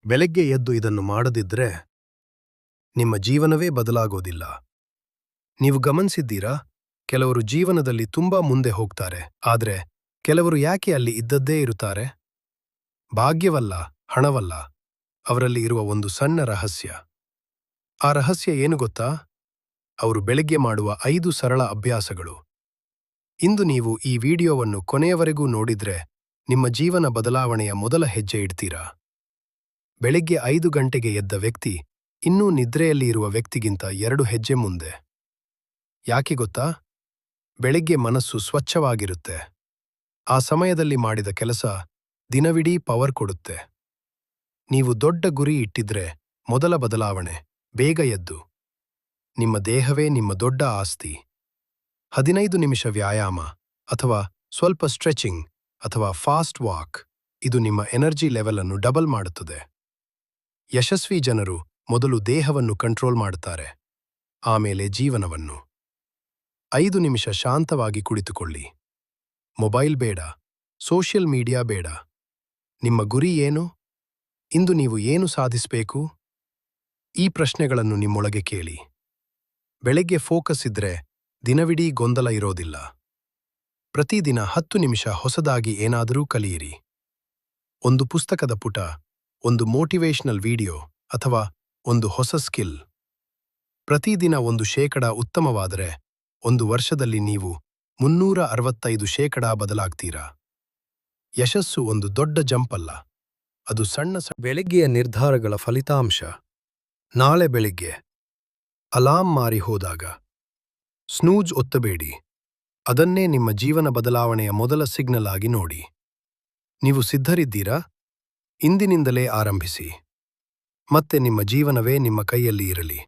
ಬೆಳಗ್ಗೆ ಎದ್ದು ಇದನ್ನು ಮಾಡದಿದ್ರೆ ನಿಮ್ಮ ಜೀವನವೇ ಬದಲಾಗೋದಿಲ್ಲ. ನೀವು ಗಮನಿಸಿದ್ದೀರಾ? ಕೆಲವರು ಜೀವನದಲ್ಲಿ ತುಂಬಾ ಮುಂದೆ ಹೋಗ್ತಾರೆ, ಆದ್ರೆ ಕೆಲವರು ಯಾಕೆ ಅಲ್ಲಿ ಇದ್ದದ್ದೇ ಇರುತ್ತಾರೆ? ಭಾಗ್ಯವಲ್ಲ, ಹಣವಲ್ಲ, ಅವರಲ್ಲಿ ಇರುವ ಒಂದು ಸಣ್ಣ ರಹಸ್ಯ. ಆ ರಹಸ್ಯ ಏನು ಗೊತ್ತಾ? ಅವರು ಬೆಳಗ್ಗೆ ಮಾಡುವ 5 ಸರಳ ಅಭ್ಯಾಸಗಳು. ಇಂದು ನೀವು ಈ ವಿಡಿಯೋವನ್ನು ಕೊನೆಯವರೆಗೂ ನೋಡಿದ್ರೆ ನಿಮ್ಮ ಜೀವನ ಬದಲಾವಣೆಯ ಮೊದಲ ಹೆಜ್ಜೆ ಇಡ್ತೀರಾ. ಬೆಳಗ್ಗೆ 5 ಗಂಟೆಗೆ ಎದ್ದ ವ್ಯಕ್ತಿ ಇನ್ನೂ ನಿದ್ರೆಯಲ್ಲಿ ಇರುವ ವ್ಯಕ್ತಿಗಿಂತ 2 ಹೆಜ್ಜೆ ಮುಂದೆ. ಯಾಕೆ ಗೊತ್ತಾ? ಬೆಳಗ್ಗೆ ಮನಸ್ಸು ಸ್ವಚ್ಛವಾಗಿರುತ್ತೆ. ಆ ಸಮಯದಲ್ಲಿ ಮಾಡಿದ ಕೆಲಸ ದಿನವಿಡೀ ಪವರ್ ಕೊಡುತ್ತೆ. ನೀವು ದೊಡ್ಡ ಗುರಿ ಇಟ್ಟಿದ್ರೆ ಮೊದಲ ಬದಲಾವಣೆ ಬೇಗ ಎದ್ದು. ನಿಮ್ಮ ದೇಹವೇ ನಿಮ್ಮ ದೊಡ್ಡ ಆಸ್ತಿ. 15 ನಿಮಿಷ ವ್ಯಾಯಾಮ ಅಥವಾ ಸ್ವಲ್ಪ ಸ್ಟ್ರೆಚಿಂಗ್ ಅಥವಾ ಫಾಸ್ಟ್ ವಾಕ್, ಇದು ನಿಮ್ಮ ಎನರ್ಜಿ ಲೆವೆಲ್ ಅನ್ನು ಡಬಲ್ ಮಾಡುತ್ತದೆ. ಯಶಸ್ವಿ ಜನರು ಮೊದಲು ದೇಹವನ್ನು ಕಂಟ್ರೋಲ್ ಮಾಡುತ್ತಾರೆ, ಆಮೇಲೆ ಜೀವನವನ್ನು. 5 ನಿಮಿಷ ಶಾಂತವಾಗಿ ಕುಳಿತುಕೊಳ್ಳಿ. ಮೊಬೈಲ್ ಬೇಡ, ಸೋಷಿಯಲ್ ಮೀಡಿಯಾ ಬೇಡ. ನಿಮ್ಮ ಗುರಿ ಏನು? ಇಂದು ನೀವು ಏನು ಸಾಧಿಸಬೇಕು? ಈ ಪ್ರಶ್ನೆಗಳನ್ನು ನಿಮ್ಮೊಳಗೆ ಕೇಳಿ. ಬೆಳಗ್ಗೆ ಫೋಕಸ್ ಇದ್ರೆ ದಿನವಿಡೀ ಗೊಂದಲ ಇರೋದಿಲ್ಲ. ಪ್ರತಿದಿನ 10 ನಿಮಿಷ ಹೊಸದಾಗಿ ಏನಾದರೂ ಕಲಿಯಿರಿ. ಒಂದು ಪುಸ್ತಕದ ಪುಟ, ಒಂದು ಮೋಟಿವೇಶನಲ್ ವಿಡಿಯೋ ಅಥವಾ ಒಂದು ಹೊಸ ಸ್ಕಿಲ್. ಪ್ರತಿದಿನ 1% ಉತ್ತಮವಾದರೆ 1 ವರ್ಷದಲ್ಲಿ ನೀವು 365% ಬದಲಾಗ್ತೀರಾ. ಯಶಸ್ಸು ಒಂದು ದೊಡ್ಡ ಜಂಪ್ ಅಲ್ಲ, ಅದು ಸಣ್ಣ ಬೆಳಗ್ಗೆಯ ನಿರ್ಧಾರಗಳ ಫಲಿತಾಂಶ. ನಾಳೆ ಬೆಳಿಗ್ಗೆ ಅಲಾರ್ಮ್ ಮಾರಿ ಹೋದಾಗ ಸ್ನೂಜ್ ಒತ್ತಬೇಡಿ. ಅದನ್ನೇ ನಿಮ್ಮ ಜೀವನ ಬದಲಾವಣೆಯ ಮೊದಲ ಸಿಗ್ನಲ್ ಆಗಿ ನೋಡಿ. ನೀವು ಸಿದ್ಧರಿದ್ದೀರಾ? ಇಂದಿನಿಂದಲೇ ಆರಂಭಿಸಿ. ಮತ್ತೆ ನಿಮ್ಮ ಜೀವನವೇ ನಿಮ್ಮ ಕೈಯಲ್ಲಿ ಇರಲಿ.